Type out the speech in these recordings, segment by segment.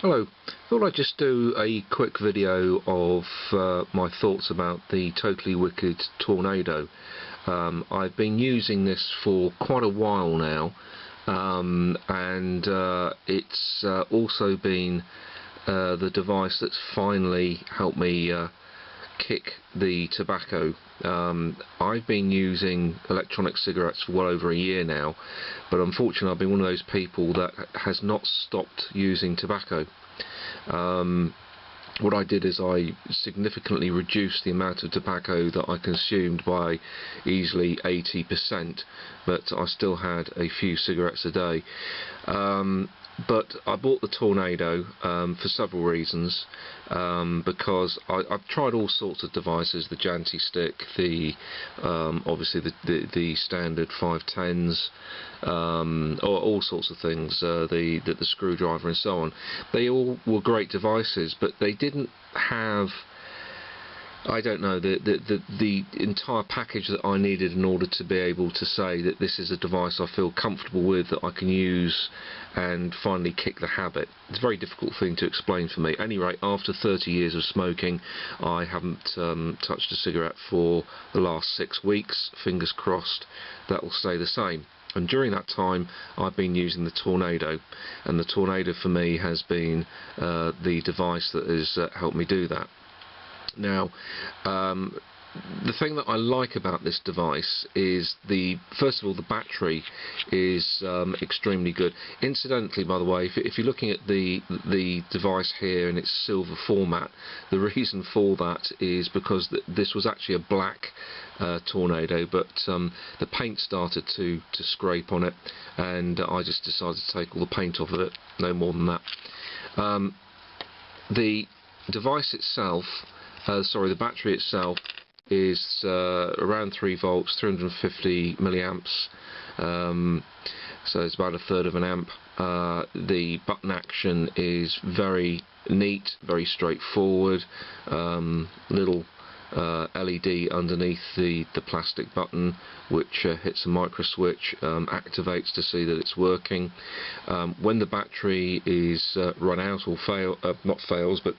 Hello, thought I'd just do a quick video of my thoughts about the Totally Wicked Tornado. I've been using this for quite a while now, and it's also been the device that's finally helped me kick the tobacco. I've been using electronic cigarettes for well over a year now, but unfortunately I've been one of those people that has not stopped using tobacco. What I did is I significantly reduced the amount of tobacco that I consumed by easily 80%, but I still had a few cigarettes a day. But I bought the Tornado for several reasons, because I've tried all sorts of devices, the Janty stick, obviously the standard 510s, or all sorts of things, the screwdriver and so on. They all were great devices, but they didn't have, I don't know, the entire package that I needed in order to be able to say that this is a device I feel comfortable with, that I can use and finally kick the habit. It's a very difficult thing to explain for me. At any rate, after 30 years of smoking, I haven't touched a cigarette for the last 6 weeks. Fingers crossed that will stay the same. And during that time I've been using the Tornado, and the Tornado for me has been the device that has helped me do that. Now, the thing that I like about this device is first of all, the battery is extremely good. Incidentally, by the way, if you're looking at the device here in its silver format, the reason for that is because this was actually a black Tornado, but the paint started to scrape on it, and I just decided to take all the paint off of it, no more than that. The device itself, the battery itself is around 3 volts, 350 milliamps, so it's about a third of an amp. The button action is very neat, very straightforward. Little LED underneath the plastic button, which hits a micro switch, activates to see that it's working. When the battery is run out, or not fails, but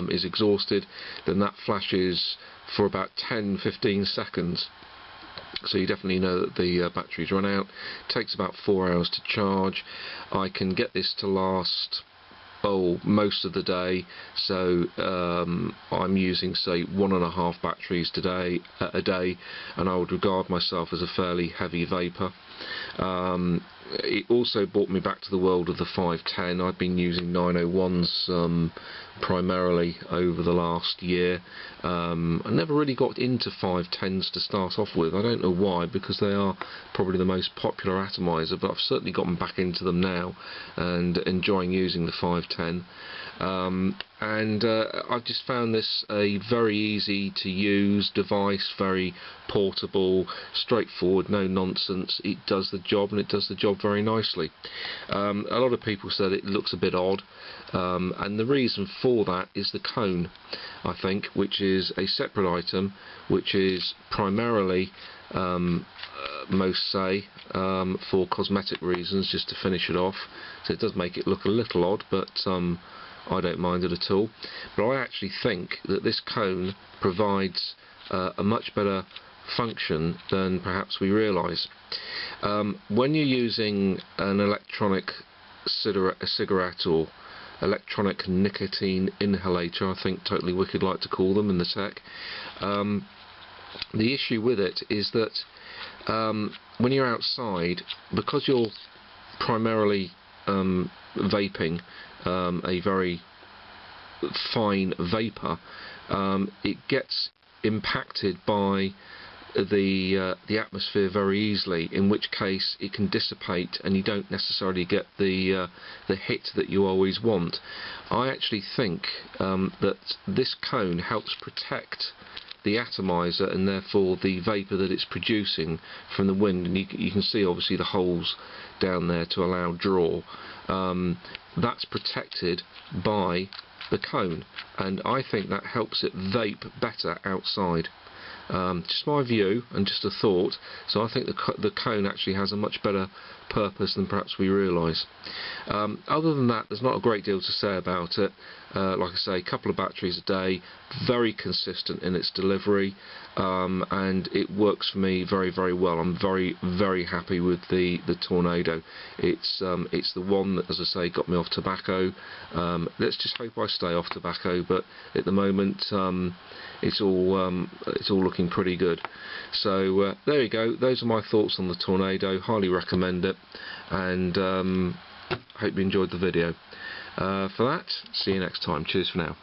is exhausted, then that flashes for about 10-15 seconds, so you definitely know that the battery's run out. It takes about 4 hours to charge. I can get this to last most of the day, so I'm using, say, 1.5 batteries a day, and I would regard myself as a fairly heavy vapor. It also brought me back to the world of the 510. I've been using 901s primarily over the last year. I never really got into 510s to start off with. I don't know why, because they are probably the most popular atomizer, but I've certainly gotten back into them now and enjoying using the 510. And I've just found this a very easy to use device, very portable, straightforward, no nonsense. It does the job, and it does the job very nicely. A lot of people said it looks a bit odd, and the reason for that is the cone, I think, which is a separate item, which is primarily, most say, for cosmetic reasons, just to finish it off. So it does make it look a little odd, but I don't mind it at all. But I actually think that this cone provides a much better function than perhaps we realise. When you're using an electronic cigarette or electronic nicotine inhalator, I think Totally Wicked like to call them in the tech, the issue with it is that when you're outside, because you're primarily vaping a very fine vapor, it gets impacted by the atmosphere very easily, in which case it can dissipate and you don't necessarily get the hit that you always want. I actually think that this cone helps protect the atomizer, and therefore the vapor that it's producing from the wind, and you can see obviously the holes down there to allow draw. That's protected by the cone, and I think that helps it vape better outside. Just my view and just a thought. So I think the cone actually has a much better purpose than perhaps we realise. Other than that, there's not a great deal to say about it. Like I say, a couple of batteries a day, very consistent in its delivery, and it works for me very, very well. I'm very, very happy with the Tornado. It's the one that, as I say, got me off tobacco. Let's just hope I stay off tobacco, but at the moment it's all looking pretty good. So there you go. Those are my thoughts on the Tornado. Highly recommend it, and hope you enjoyed the video. For that, see you next time. Cheers for now.